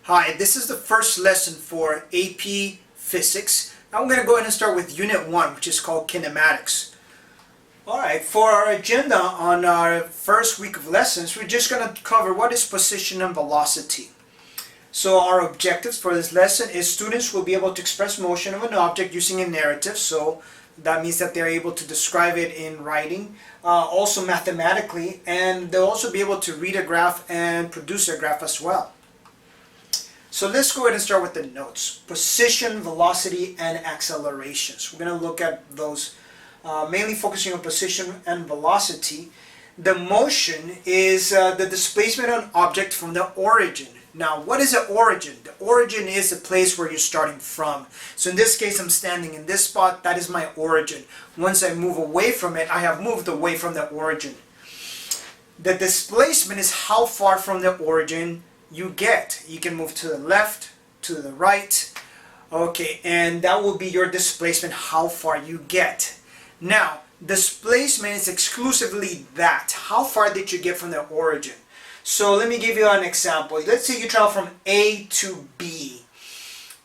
Hi, this is the first lesson for AP Physics. I'm going to go ahead and start with Unit 1, which is called Kinematics. Alright, for our agenda on our first week of lessons, we're just going to cover what is position and velocity. So our objectives for this lesson is students will be able to express motion of an object using a narrative, so that means that they're able to describe it in writing, also mathematically, and they'll also be able to read a graph and produce a graph as well. So let's go ahead and start with the notes. Position, velocity, and accelerations. We're going to look at those, mainly focusing on position and velocity. The motion is the displacement of an object from the origin. Now, what is the origin? The origin is the place where you're starting from. So in this case, I'm standing in this spot. That is my origin. Once I move away from it, I have moved away from the origin. The displacement is how far from the origin you get. You can move to the left, to the right, okay, and that will be your displacement, how far you get. Now, displacement is exclusively that. How far did you get from the origin? So let me give you an example. Let's say you travel from A to B.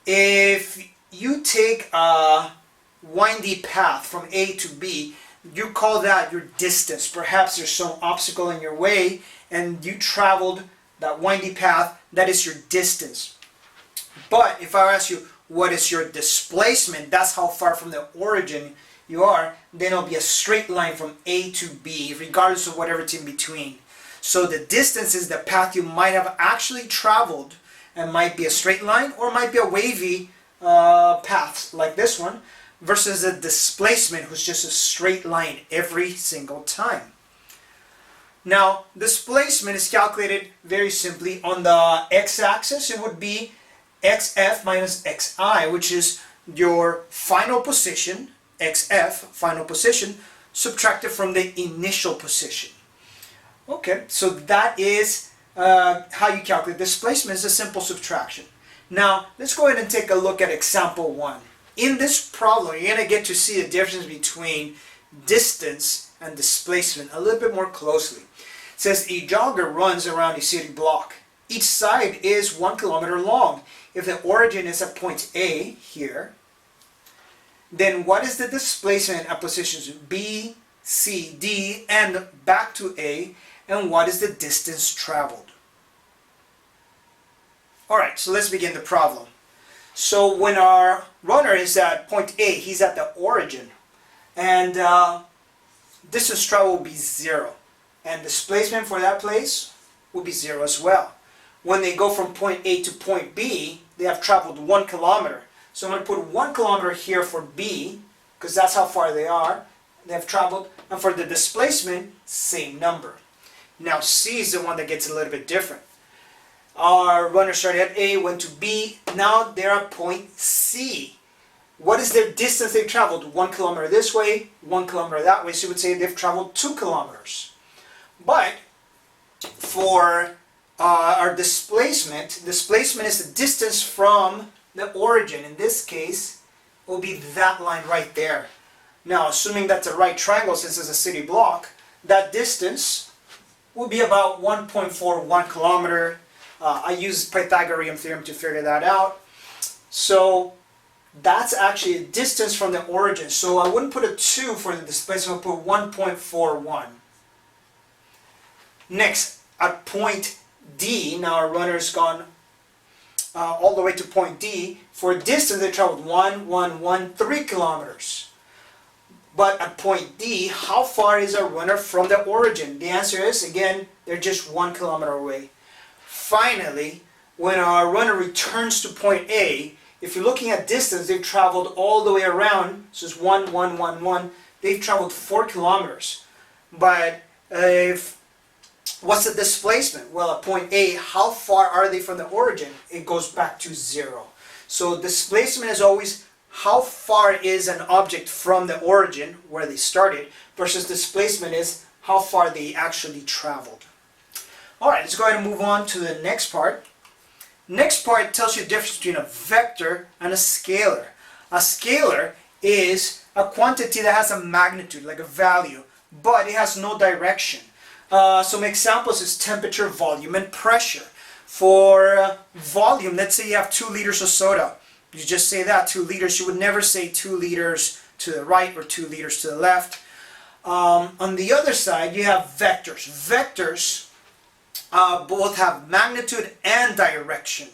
If you take a windy path from A to B, you call that your distance. Perhaps there's some obstacle in your way and you traveled that windy path, that is your distance. But if I ask you, what is your displacement? That's how far from the origin you are. Then it'll be a straight line from A to B, regardless of whatever's in between. So the distance is the path you might have actually traveled, and might be a straight line, or might be a wavy path, like this one, versus the displacement, who's just a straight line every single time. Now, displacement is calculated very simply. On the x-axis, it would be xf minus xi, which is your final position, xf, final position, subtracted from the initial position. Okay, so that is how you calculate displacement. It's a simple subtraction. Now, let's go ahead and take a look at example 1. In this problem, you're going to get to see the difference between distance and displacement a little bit more closely. It says a jogger runs around a city block. Each side is 1 kilometer long. If the origin is at point A here, then what is the displacement at positions B, C, D, and back to A, and what is the distance traveled? Alright, so let's begin the problem. So when our runner is at point A, he's at the origin, and distance travel will be 0. And displacement for that place will be 0 as well. When they go from point A to point B, they have traveled 1 kilometer. So I'm going to put 1 kilometer here for B, because that's how far they are. They have traveled. And for the displacement, same number. Now C is the one that gets a little bit different. Our runner started at A, went to B. Now they're at point C. What is their distance they've traveled? 1 kilometer this way, 1 kilometer that way. So you would say they've traveled 2 kilometers. But for our displacement is the distance from the origin. In this case, it will be that line right there. Now, assuming that's a right triangle, since it's a city block, that distance will be about 1.41 kilometer. I used Pythagorean theorem to figure that out. So that's actually a distance from the origin. So I wouldn't put a 2 for the displacement, I'll put 1.41. Next, at point D, now our runner's gone all the way to point D. For distance, they traveled 3 kilometers. But at point D, how far is our runner from the origin? The answer is, again, they're just 1 kilometer away. Finally, when our runner returns to point A, if you're looking at distance, they've traveled all the way around, so it's 1, 1, 1, 1. They've traveled 4 kilometers. But what's the displacement? Well, at point A, how far are they from the origin? It goes back to 0. So displacement is always how far is an object from the origin, where they started, versus displacement is how far they actually traveled. Alright, let's go ahead and move on to the next part. Next part tells you the difference between a vector and a scalar. A scalar is a quantity that has a magnitude, like a value, but it has no direction. Some examples is temperature, volume, and pressure. For volume, let's say you have 2 liters of soda. You just say that, 2 liters. You would never say 2 liters to the right or 2 liters to the left. On the other side, you have vectors. Vectors both have magnitude and direction.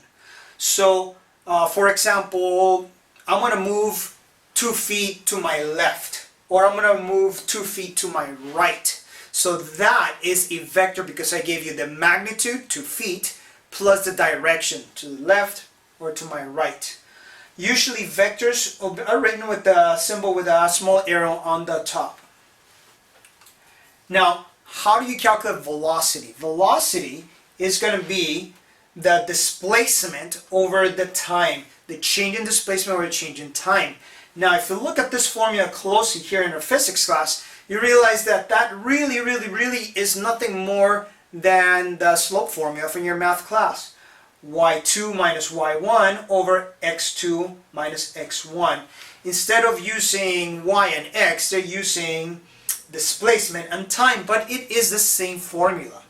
So, for example, I'm going to move 2 feet to my left, or I'm going to move 2 feet to my right. So that is a vector because I gave you the magnitude, 2 feet, plus the direction to the left or to my right. Usually vectors are written with the symbol with a small arrow on the top. Now, how do you calculate velocity? Velocity is going to be the displacement over the time. The change in displacement over the change in time. Now, if you look at this formula closely here in our physics class, you realize that that really is nothing more than the slope formula from your math class. y2 minus y1 over x2 minus x1. Instead of using y and x, they're using displacement and time, but it is the same formula.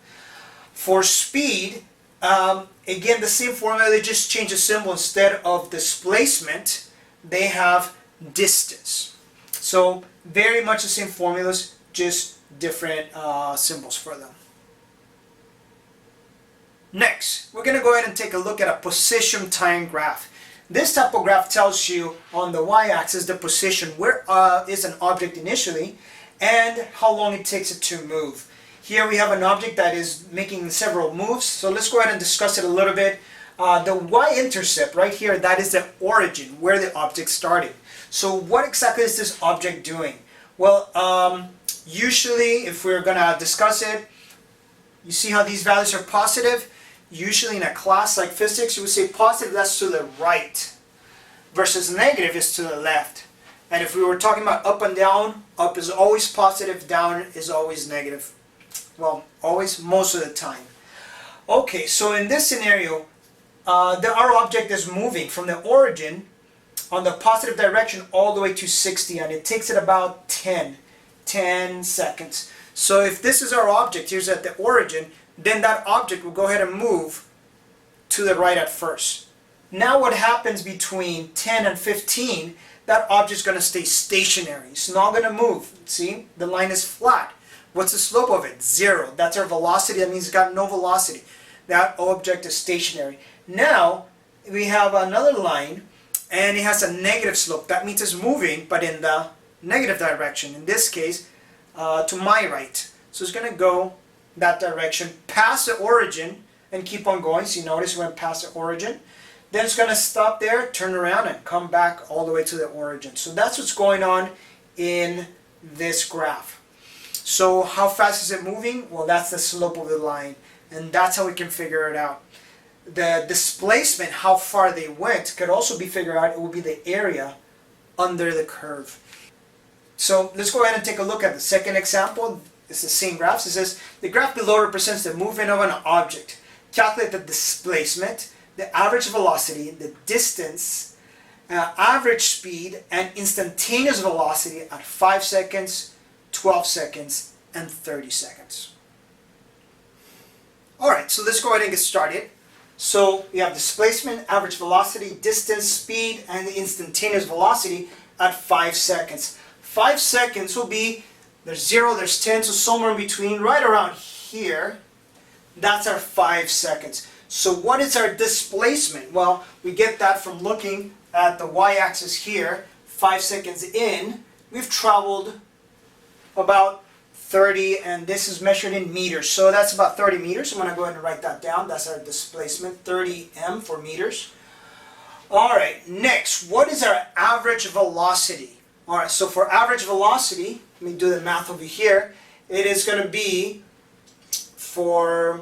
For speed, again, the same formula, they just change the symbol. Instead of displacement, they have distance. So very much the same formulas, just different symbols for them. Next, we're going to go ahead and take a look at a position time graph. This type of graph tells you on the y-axis the position where is an object initially and how long it takes it to move. Here we have an object that is making several moves, so let's go ahead and discuss it a little bit. The y-intercept right here, that is the origin, where the object started. So what exactly is this object doing? Well, usually if we're going to discuss it, you see how these values are positive? Usually in a class like physics, you would say positive, that's to the right, versus negative is to the left. And if we were talking about up and down, up is always positive, down is always negative. Well, always, most of the time. Okay, so in this scenario, our object is moving from the origin on the positive direction all the way to 60, and it takes it about 10 seconds. So if this is our object, here's at the origin, then that object will go ahead and move to the right at first. Now what happens between 10 and 15, that object is going to stay stationary. It's not going to move. See, the line is flat. What's the slope of it? 0. That's our velocity. That means it's got no velocity. That object is stationary. Now we have another line and it has a negative slope. That means it's moving, but in the negative direction. In this case, to my right. So it's going to go that direction past the origin and keep on going. So you notice it went past the origin. Then it's going to stop there, turn around, and come back all the way to the origin. So that's what's going on in this graph. So how fast is it moving? Well, that's the slope of the line. And that's how we can figure it out. The displacement, how far they went, could also be figured out. It would be the area under the curve. So let's go ahead and take a look at the second example. It's the same graphs. It says, the graph below represents the movement of an object. Calculate the displacement, the average velocity, the distance, average speed, and instantaneous velocity at 5 seconds, 12 seconds, and 30 seconds. Alright, so let's go ahead and get started. So we have displacement, average velocity, distance, speed, and the instantaneous velocity at 5 seconds. 5 seconds will be, there's 0, there's 10, so somewhere in between, right around here, that's our 5 seconds. So what is our displacement? Well, we get that from looking at the y-axis here. 5 seconds in, we've traveled about 30, and this is measured in meters. So that's about 30 meters. I'm going to go ahead and write that down. That's our displacement, 30 m for meters. Alright, next, what is our average velocity? Alright, so for average velocity, let me do the math over here. It is going to be, for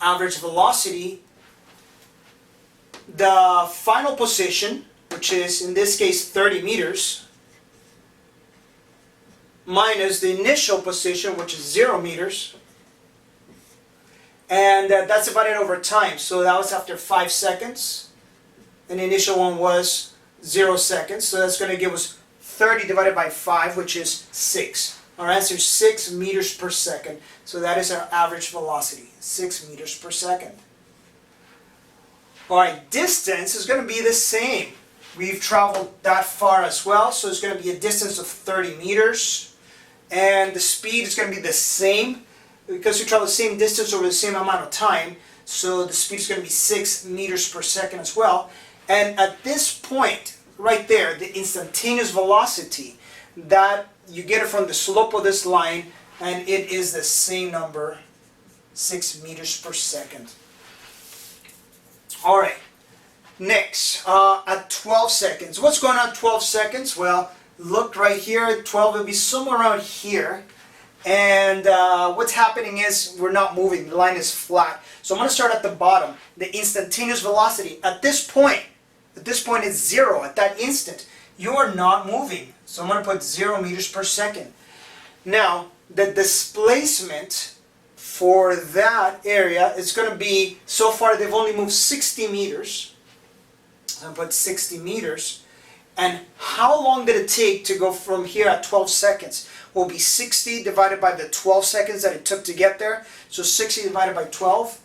average velocity, the final position, which is in this case 30 meters, minus the initial position, which is 0 meters, and that's divided over time. So that was after 5 seconds, and the initial one was 0 seconds, so that's going to give us 30 divided by 5, which is 6. Our answer is 6 meters per second. So that is our average velocity, 6 meters per second. Alright, distance is going to be the same. We've traveled that far as well, so it's going to be a distance of 30 meters. And the speed is going to be the same, because we travel the same distance over the same amount of time, so the speed is going to be 6 meters per second as well. And at this point, right there, the instantaneous velocity, that you get it from the slope of this line, and it is the same number, 6 meters per second. Alright, next, at 12 seconds. What's going on at 12 seconds? Well, look right here, at 12 it'll be somewhere around here. And what's happening is we're not moving, the line is flat. So I'm going to start at the bottom. The instantaneous velocity at this point is 0. At that instant, you are not moving. So I'm going to put 0 meters per second. Now, the displacement for that area is going to be, so far they've only moved 60 meters. So I'm going to put 60 meters. And how long did it take to go from here at 12 seconds? Will be 60 divided by the 12 seconds that it took to get there. So 60 divided by 12,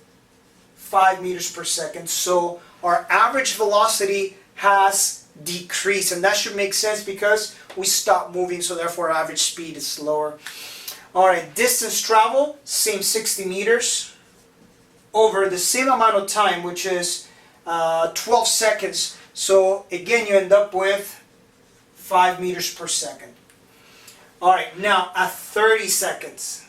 5 meters per second. So our average velocity has decreased, and that should make sense because we stopped moving, so therefore our average speed is slower. Alright, distance travel, same 60 meters over the same amount of time, which is 12 seconds. So again, you end up with 5 meters per second. Alright, now at 30 seconds.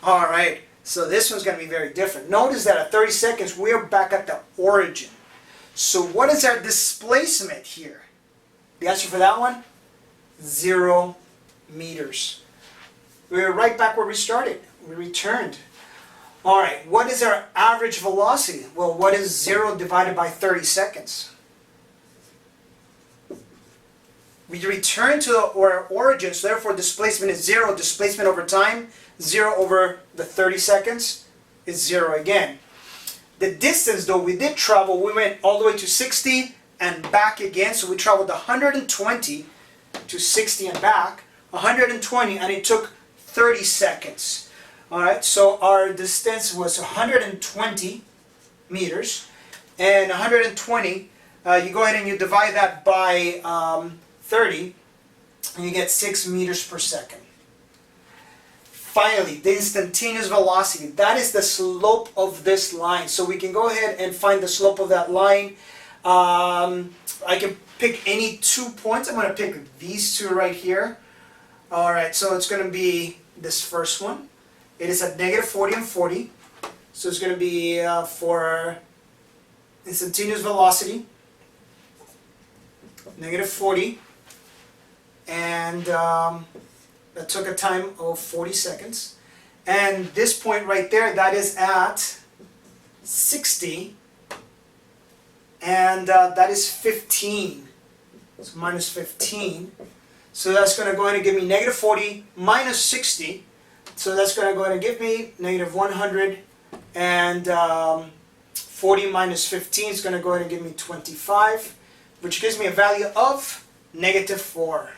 Alright, so this one's going to be very different. Notice that at 30 seconds, we're back at the origin. So what is our displacement here? The answer for that one? 0 meters. We're right back where we started. We returned. Alright, what is our average velocity? Well, what is 0 divided by 30 seconds? We return to our origin, so therefore displacement is 0. Displacement over time, 0 over the 30 seconds is 0 again. The distance, though, we did travel, we went all the way to 60 and back again, so we traveled 120 to 60 and back, 120, and it took 30 seconds. Alright, so our distance was 120 meters, and 120, you go ahead and you divide that by 30, and you get 6 meters per second. Finally, the instantaneous velocity, that is the slope of this line. So we can go ahead and find the slope of that line. I can pick any 2 points. I'm going to pick these two right here. Alright, so it's going to be this first one. It is at negative 40 and 40. So it's going to be for instantaneous velocity, negative 40. And that took a time of 40 seconds. And this point right there, that is at 60. And that is 15. So minus 15. So that's going to go ahead and give me negative 40 minus 60. So that's going to go ahead and give me negative 100. And 40 minus 15 is going to go ahead and give me 25. Which gives me a value of negative 4.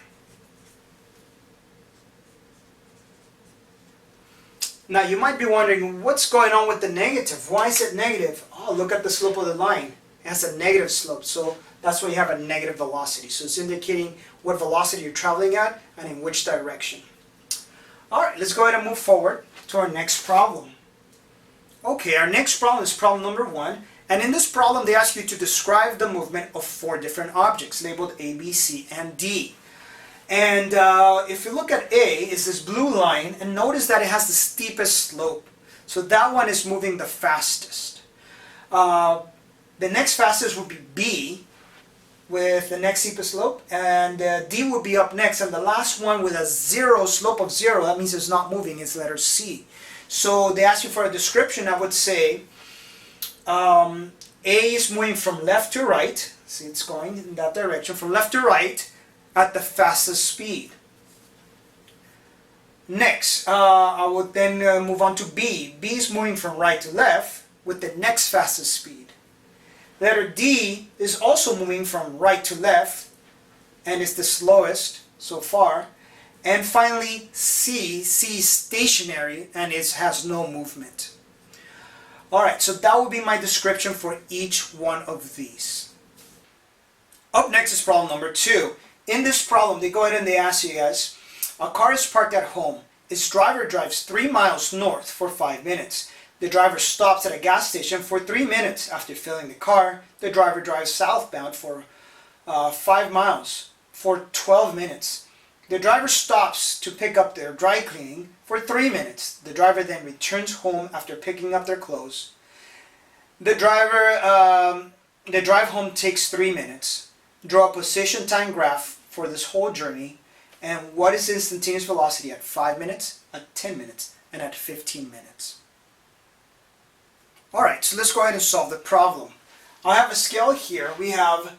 Now you might be wondering, what's going on with the negative? Why is it negative? Oh, look at the slope of the line. It has a negative slope, so that's why you have a negative velocity. So it's indicating what velocity you're traveling at and in which direction. Alright, let's go ahead and move forward to our next problem. Okay, our next problem is problem number 1. And in this problem, they ask you to describe the movement of 4 different objects labeled A, B, C, and D. And if you look at A, it's this blue line, and notice that it has the steepest slope. So that one is moving the fastest. The next fastest would be B, with the next steepest slope, and D would be up next, and the last one with a slope of 0, that means it's not moving, it's letter C. So they ask you for a description. I would say A is moving from left to right. See, it's going in that direction, from left to right, at the fastest speed. Next, I would then move on to B. B is moving from right to left with the next fastest speed. Letter D is also moving from right to left and is the slowest so far. And finally, C is stationary and has no movement. Alright, so that would be my description for each one of these. Up next is problem number 2. In this problem, they go ahead and they ask you guys, a car is parked at home. Its driver drives 3 miles north for 5 minutes. The driver stops at a gas station for 3 minutes. After filling the car, the driver drives southbound for 5 miles for 12 minutes. The driver stops to pick up their dry cleaning for 3 minutes. The driver then returns home after picking up their clothes. The drive home takes 3 minutes. Draw a position time graph for this whole journey. And what is the instantaneous velocity at 5 minutes, at 10 minutes, and at 15 minutes? Alright, so let's go ahead and solve the problem. I have a scale here. We have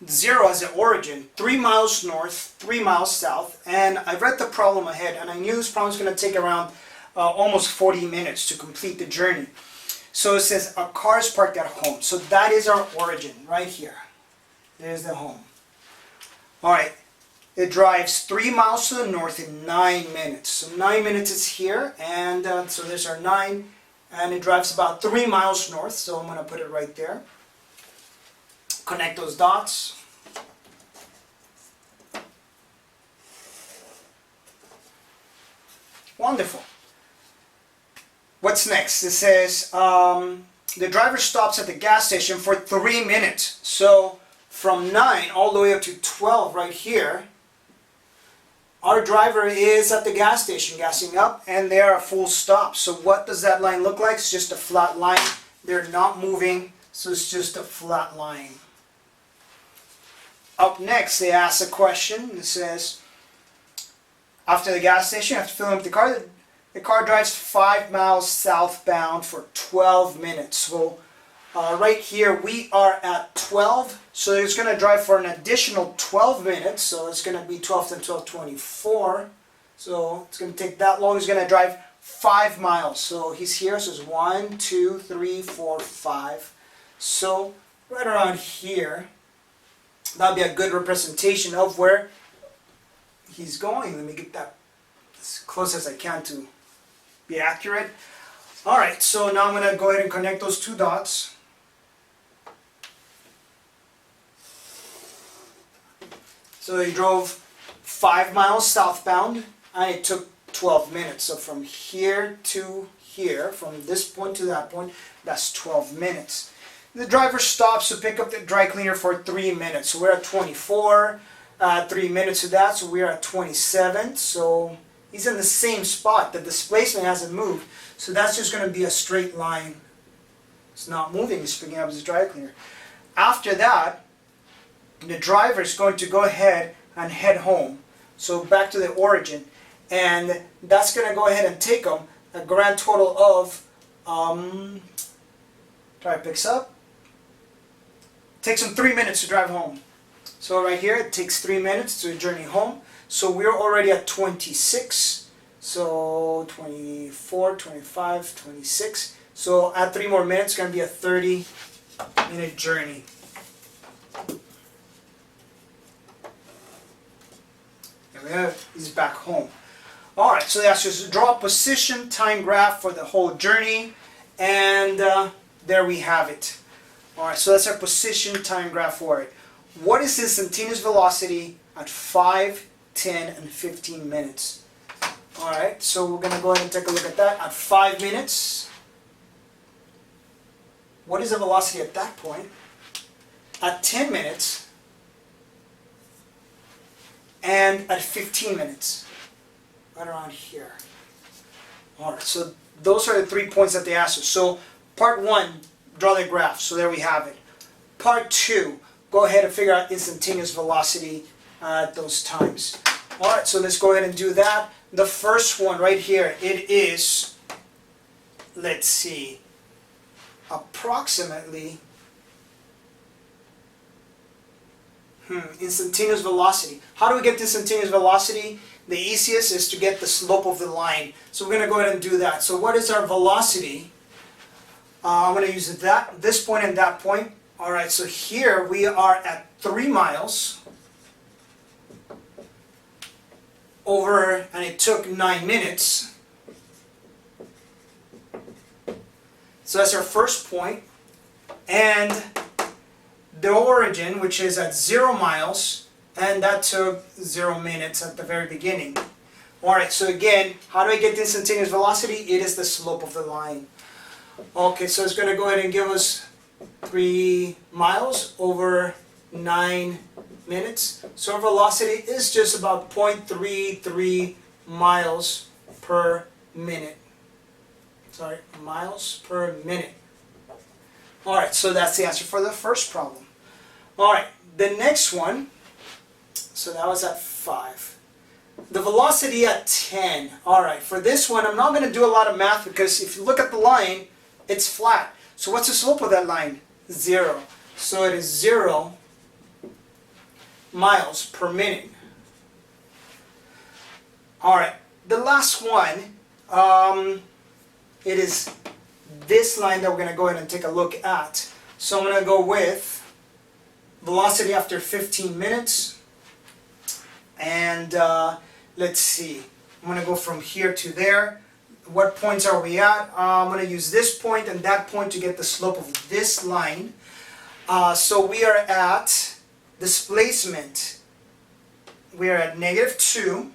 0 as the origin, 3 miles north, 3 miles south, and I read the problem ahead, and I knew this problem was going to take around almost 40 minutes to complete the journey. So it says a car is parked at home. So that is our origin right here. There's the home. Alright, it drives 3 miles to the north in 9 minutes. So 9 minutes is here, and so there's our 9, and it drives about 3 miles north, so I'm going to put it right there. Connect those dots. Wonderful. What's next? It says the driver stops at the gas station for 3 minutes. So from 9 all the way up to 12 right here, our driver is at the gas station gassing up, and they're a full stop. So what does that line look like? It's just a flat line. They're not moving, so it's just a flat line. Up next, they ask a question. It says, after the gas station, after filling up the car drives 5 miles southbound for 12 minutes. So right here, we are at 12. So it's going to drive for an additional 12 minutes. So it's going to be 12 and 12, 24. So it's going to take that long. He's going to drive 5 miles. So he's here. So it's 1, 2, 3, 4, 5. So right around here, that'll be a good representation of where he's going. Let me get that as close as I can to be accurate. Alright, so now I'm going to go ahead and connect those 2 dots. So he drove 5 miles southbound, and it took 12 minutes. So from here to here, from this point to that point, that's 12 minutes. The driver stops to pick up the dry cleaner for 3 minutes. So we're at 24, 3 minutes to that, so we're at 27. So he's in the same spot. The displacement hasn't moved. So that's just going to be a straight line. It's not moving, he's picking up his dry cleaner. After that, the driver is going to go ahead and head home. So back to the origin. And that's going to go ahead and take him a grand total of, driver picks up. Takes him 3 minutes to drive home. So right here, it takes 3 minutes to journey home. So we're already at 26. So 24, 25, 26. So add 3 more minutes, it's going to be a 30-minute journey. There we have, he's back home. Alright, so that's just draw a position time graph for the whole journey. And there we have it. Alright, so that's our position time graph for it. What is the instantaneous velocity at 5, 10, and 15 minutes? Alright, so we're going to go ahead and take a look at that. At 5 minutes, what is the velocity at that point? At 10 minutes, and at 15 minutes. Right around here. Alright, so those are the 3 points that they asked us. So part 1, draw the graph. So there we have it. Part 2, go ahead and figure out instantaneous velocity at those times. Alright, so let's go ahead and do that. The first one right here, it is, let's see, approximately instantaneous velocity. How do we get instantaneous velocity? The easiest is to get the slope of the line. So we're going to go ahead and do that. So what is our velocity? I'm going to use this point and that point. Alright, so here we are at 3 miles over, and it took 9 minutes. So that's our first point. And the origin, which is at 0 miles, and that took 0 minutes at the very beginning. Alright, so again, how do I get the instantaneous velocity? It is the slope of the line. Okay, so it's going to go ahead and give us 3 miles over 9 minutes. So our velocity is just about 0.33 miles per minute. Sorry, miles per minute. Alright, so that's the answer for the first problem. Alright, the next one, so that was at 5. The velocity at 10. Alright, for this one, I'm not going to do a lot of math because if you look at the line, it's flat. So what's the slope of that line? 0. So it is 0 miles per minute. Alright, the last one, it is this line that we're going to go ahead and take a look at. So I'm going to go with velocity after 15 minutes. And let's see, I'm going to go from here to there. What points are we at? I'm going to use this point and that point to get the slope of this line. So we are at displacement. We are at -2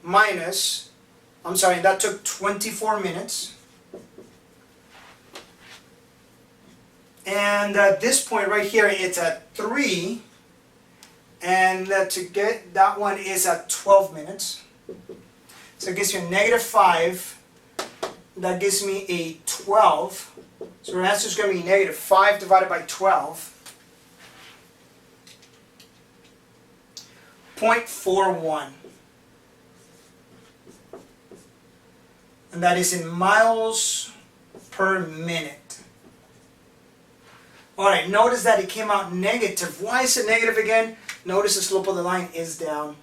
minus, I'm sorry, that took 24 minutes. And this point right here, it's at 3. And to get that one is at 12 minutes. So it gives me a -5. That gives me a 12. So our answer is going to be -5 divided by 12. 0.41. And that is in miles per minute. Alright, notice that it came out negative. Why is it negative again? Notice the slope of the line is down.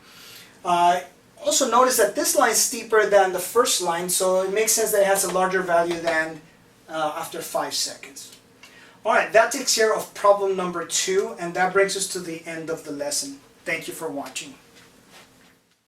Also notice that this line is steeper than the first line, so it makes sense that it has a larger value than after 5 seconds. Alright, that takes care of problem number 2, and that brings us to the end of the lesson. Thank you for watching.